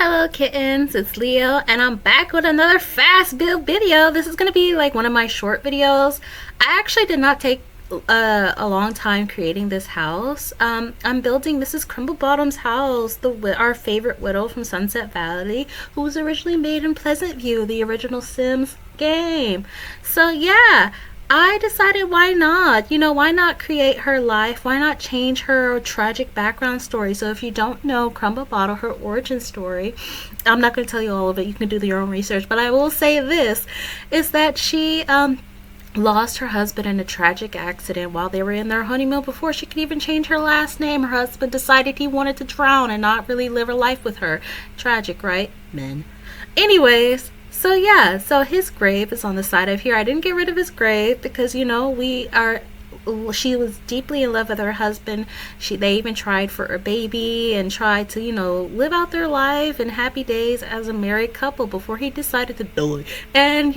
Hello kittens, it's Leo and I'm back with another fast build video. This is going to be like one of my short videos. I actually did not take a long time creating this house. I'm building Mrs. Crumplebottom's house, our favorite widow from Sunset Valley, who was originally made in Pleasant View, the original Sims game. So yeah, I decided why not? Why not create her life? Why not change her tragic background story? So if you don't know Crumplebottom, her origin story, I'm not going to tell you all of it. You can do your own research. But I will say this, is that she lost her husband in a tragic accident while they were in their honeymoon. Before she could even change her last name, her husband decided he wanted to drown and not really live a life with her. Tragic, right? Men. Anyways, so yeah, so his grave is on the side of here. I didn't get rid of his grave because she was deeply in love with her husband. They even tried for a baby and tried to, live out their life and happy days as a married couple before he decided to die. And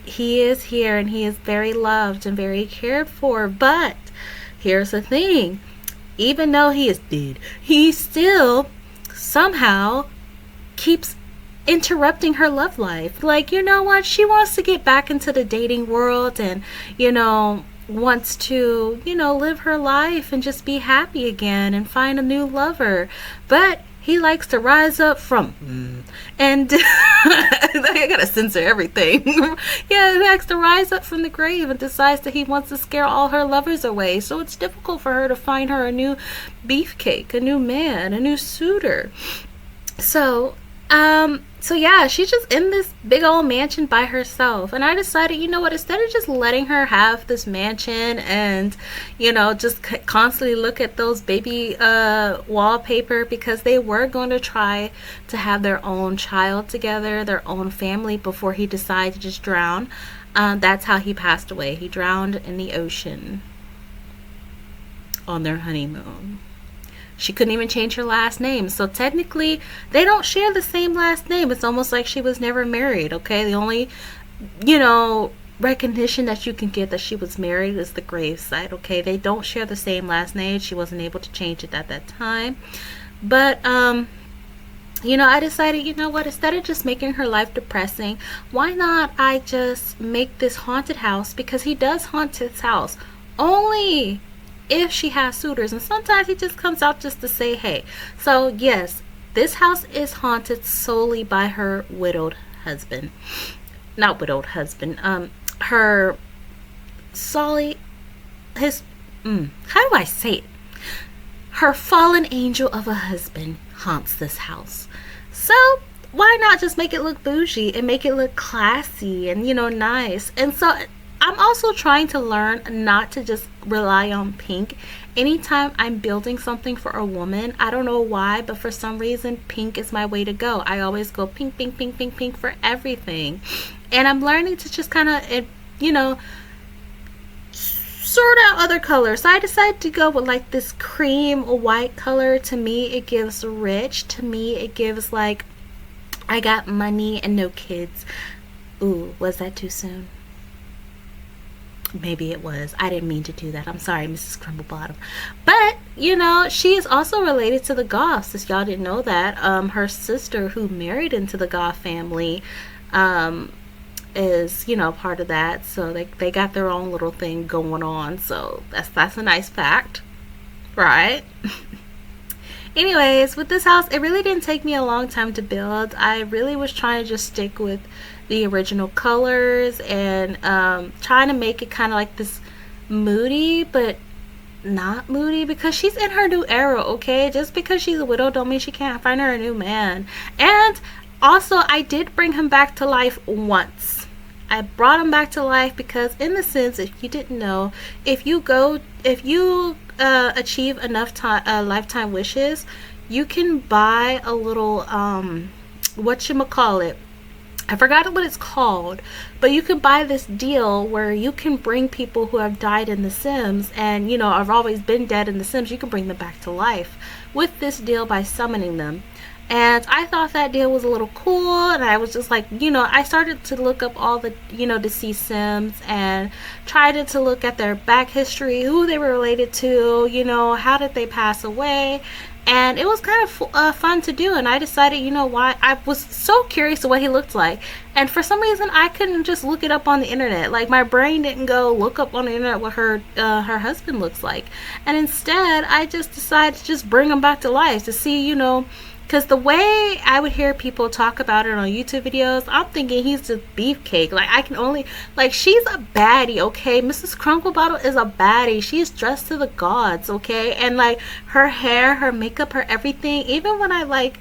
he is here and he is very loved and very cared for. But here's the thing, even though he is dead, he still somehow keeps interrupting her love life. Like, you know what, she wants to get back into the dating world and wants to live her life and just be happy again and find a new lover. But he likes to rise up from and I gotta censor everything. Yeah, he likes to rise up from the grave and decides that he wants to scare all her lovers away. So it's difficult for her to find her a new beefcake, a new man, a new suitor. So yeah, she's just in this big old mansion by herself. And I decided, you know what, instead of just letting her have this mansion and, just constantly look at those baby wallpaper, because they were going to try to have their own child together, their own family, before he decided to just drown. That's how he passed away. He drowned in the ocean on their honeymoon. She couldn't even change her last name. So technically, they don't share the same last name. It's almost like she was never married, okay? The only, recognition that you can get that she was married is the gravesite, okay? They don't share the same last name. She wasn't able to change it at that time. But, I decided, you know what, instead of just making her life depressing, why not I just make this haunted house? Because he does haunt his house only if she has suitors, and sometimes he just comes out just to say hey. So yes, this house is haunted solely by her widowed husband. Not widowed husband, her Solly, his how do I say it, her fallen angel of a husband haunts this house. So why not just make it look bougie and make it look classy and nice? And so I'm also trying to learn not to just rely on pink. Anytime I'm building something for a woman, I don't know why, but for some reason, pink is my way to go. I always go pink, pink, pink, pink, pink for everything. And I'm learning to just kind of, sort out other colors. So I decided to go with like this cream white color. To me, it gives rich. To me, it gives like, I got money and no kids. Ooh, was that too soon? Maybe it was. I didn't mean to do that. I'm sorry, Mrs. Crumplebottom. But, she is also related to the Goths. If y'all didn't know that, her sister who married into the Goth family is, part of that. So they got their own little thing going on. So that's a nice fact, right? Anyways, with this house, it really didn't take me a long time to build. I really was trying to just stick with the original colors and trying to make it kind of like this moody, but not moody, because she's in her new era, okay? Just because she's a widow don't mean she can't find her a new man. And also, I did bring him back to life once. I brought him back to life because, in the sense, if you didn't know, if you achieve enough lifetime wishes, you can buy a little whatchamacallit, I forgot what it's called, but you can buy this deal where you can bring people who have died in The Sims and have always been dead in The Sims. You can bring them back to life with this deal by summoning them. And I thought that deal was a little cool, and I was just like, I started to look up all the, deceased Sims and tried to look at their back history, who they were related to, how did they pass away. and it was kind of fun to do. And I decided, you know what, I was so curious of what he looked like, and for some reason I couldn't just look it up on the internet. Like my brain didn't go look up on the internet what her husband looks like, and instead I just decided to just bring him back to life to see, you know, because the way I would hear people talk about it on YouTube videos, I'm thinking he's just beefcake. Like, I can only, like, she's a baddie, okay? Mrs. Crumplebottom is a baddie. She's dressed to the gods, okay? And, like, her hair, her makeup, her everything. Even when I, like,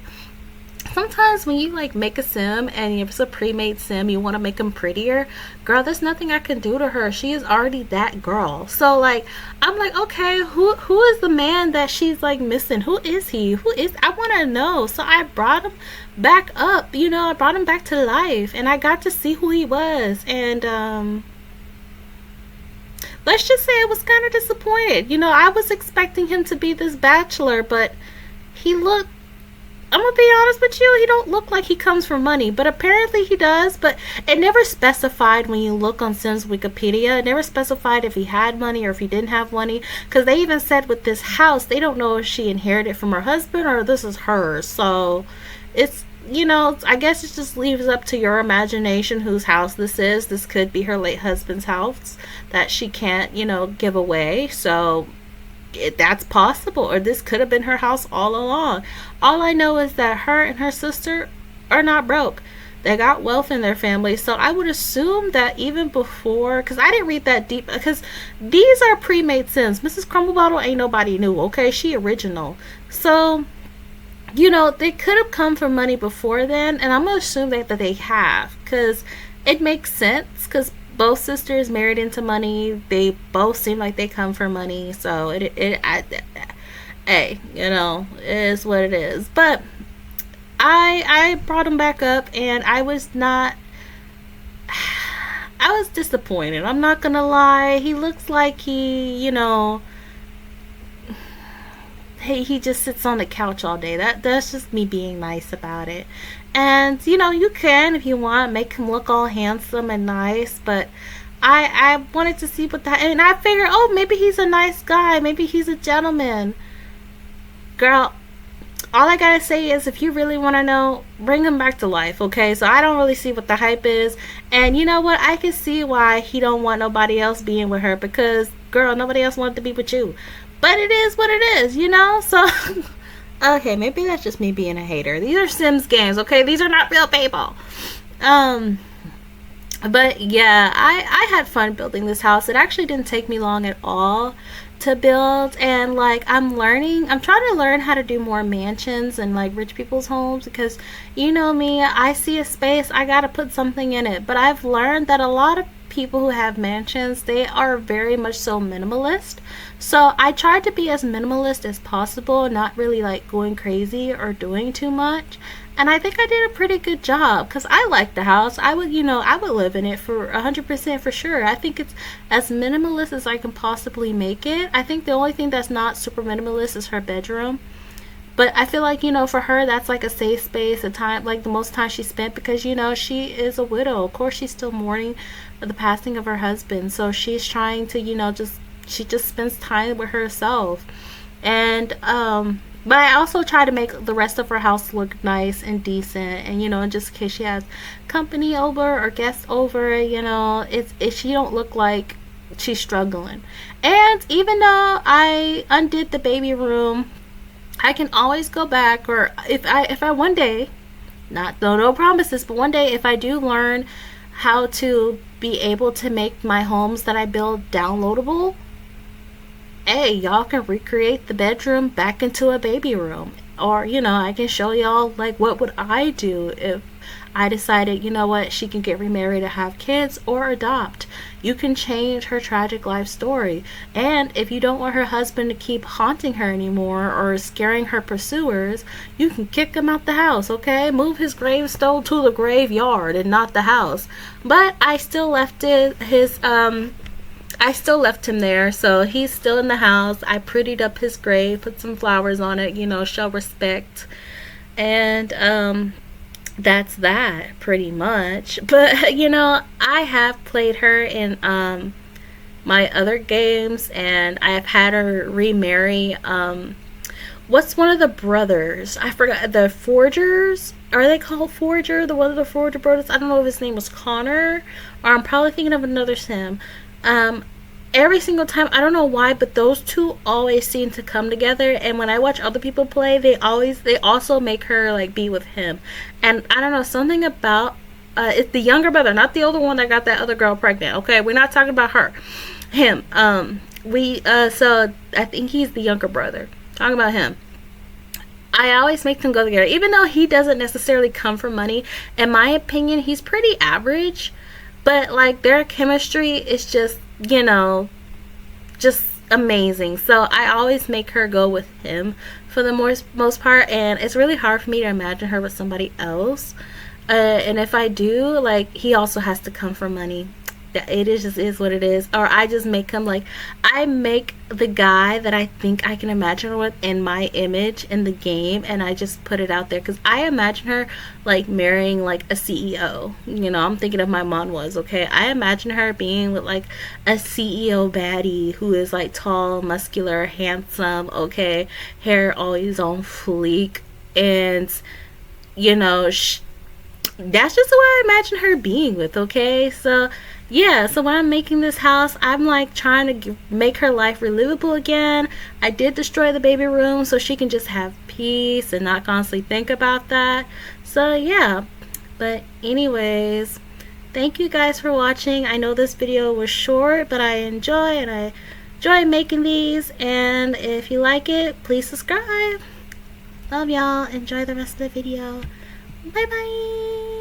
sometimes when you like make a sim and it's a pre-made sim, you want to make them prettier, girl, there's nothing I can do to her. She is already that girl. So like I'm like, okay, who is the man that she's like missing? Who is he? I want to know. So I brought him back up, you know, I brought him back to life, and I got to see who he was. And let's just say I was kind of disappointed. You know, I was expecting him to be this bachelor, but he looked, I'm gonna be honest with you, he don't look like he comes from money, but apparently he does. But it never specified when you look on Sim's Wikipedia. It never specified if he had money or if he didn't have money, because they even said with this house, they don't know if she inherited from her husband or this is hers. So it's, you know, I guess it just leaves up to your imagination whose house this is. This could be her late husband's house that she can't, you know, give away. So that's possible, or this could have been her house all along. All I know is that her and her sister are not broke. They got wealth in their family. So I would assume that even before, because I didn't read that deep, because these are pre-made sims. Mrs. Crumplebottom ain't nobody new, okay? She original. So, you know, they could have come from money before then, and I'm gonna assume that they have, because it makes sense, because both sisters married into money. They both seem like they come from money. So hey, you know, it is what it is. But I brought him back up, and I was disappointed. I'm not gonna lie. He looks like he, you know, he just sits on the couch all day. That's just me being nice about it. And you know, you can, if you want, make him look all handsome and nice, but I wanted to see what that, and I figured, oh, maybe he's a nice guy, maybe he's a gentleman. Girl, all I gotta say is, if you really want to know, bring him back to life, okay? So I don't really see what the hype is, and you know what, I can see why he don't want nobody else being with her, because girl, nobody else wanted to be with you. But it is what it is, you know. So okay, maybe that's just me being a hater. These are Sims games, okay? These are not real people. But yeah, I had fun building this house. It actually didn't take me long at all to build, and like I'm trying to learn how to do more mansions and like rich people's homes, because you know me, I see a space, I gotta put something in it. But I've learned that a lot of people who have mansions, they are very much so minimalist. So I tried to be as minimalist as possible, not really like going crazy or doing too much. And I think I did a pretty good job, because I like the house. I would, you know, I would live in it for 100% for sure. I think it's as minimalist as I can possibly make it. I think the only thing that's not super minimalist is her bedroom. But I feel like, you know, for her, that's like a safe space, a time, like the most time she spent, because, you know, she is a widow. Of course, she's still mourning the passing of her husband. So she's trying to, you know, she just spends time with herself. And, but I also try to make the rest of her house look nice and decent. And, you know, just in case she has company over or guests over, you know, she don't look like she's struggling. And even though I undid the baby room, I can always go back, or if I one day, no promises, but one day if I do learn how to be able to make my homes that I build downloadable, hey, y'all can recreate the bedroom back into a baby room. Or, you know, I can show y'all like what would I do if I decided, you know what, she can get remarried and have kids or adopt. You can change her tragic life story. And if you don't want her husband to keep haunting her anymore or scaring her pursuers, you can kick him out the house, okay? Move his gravestone to the graveyard and not the house. But I still left I still left him there, so he's still in the house. I prettied up his grave, put some flowers on it, you know, show respect. And that's that pretty much. But you know, I have played her in my other games, and I have had her remarry what's one of the brothers? I forgot. The Forgers? Are they called Forger? The one of the Forger brothers? I don't know if his name was Connor, or I'm probably thinking of another Sam. Um, every single time, I don't know why, but those two always seem to come together. And when I watch other people play, they also make her like be with him. And I don't know, something about it's the younger brother, not the older one that got that other girl pregnant. Okay, we're not talking about her. Him. We so I think he's the younger brother. Talking about him. I always make them go together, even though he doesn't necessarily come from money. In my opinion, he's pretty average, but like their chemistry is just, just amazing. So I always make her go with him for the most part, and it's really hard for me to imagine her with somebody else. And if I do, like, he also has to come from money. It is just is what it is. Or I just make him like, I make the guy that I think I can imagine with in my image in the game, and I just put it out there because I imagine her like marrying like a CEO. I'm thinking of my mom was, okay, I imagine her being with like a CEO baddie who is like tall, muscular, handsome, okay, hair always on fleek, and that's just the way I imagine her being with, okay? So yeah, so when I'm making this house, I'm like trying to make her life relivable again. I did destroy the baby room so she can just have peace and not constantly think about that. So yeah, but anyways, thank you guys for watching. I know this video was short, but I enjoy making these, and if you like it, please subscribe. Love y'all. Enjoy the rest of the video. Bye bye.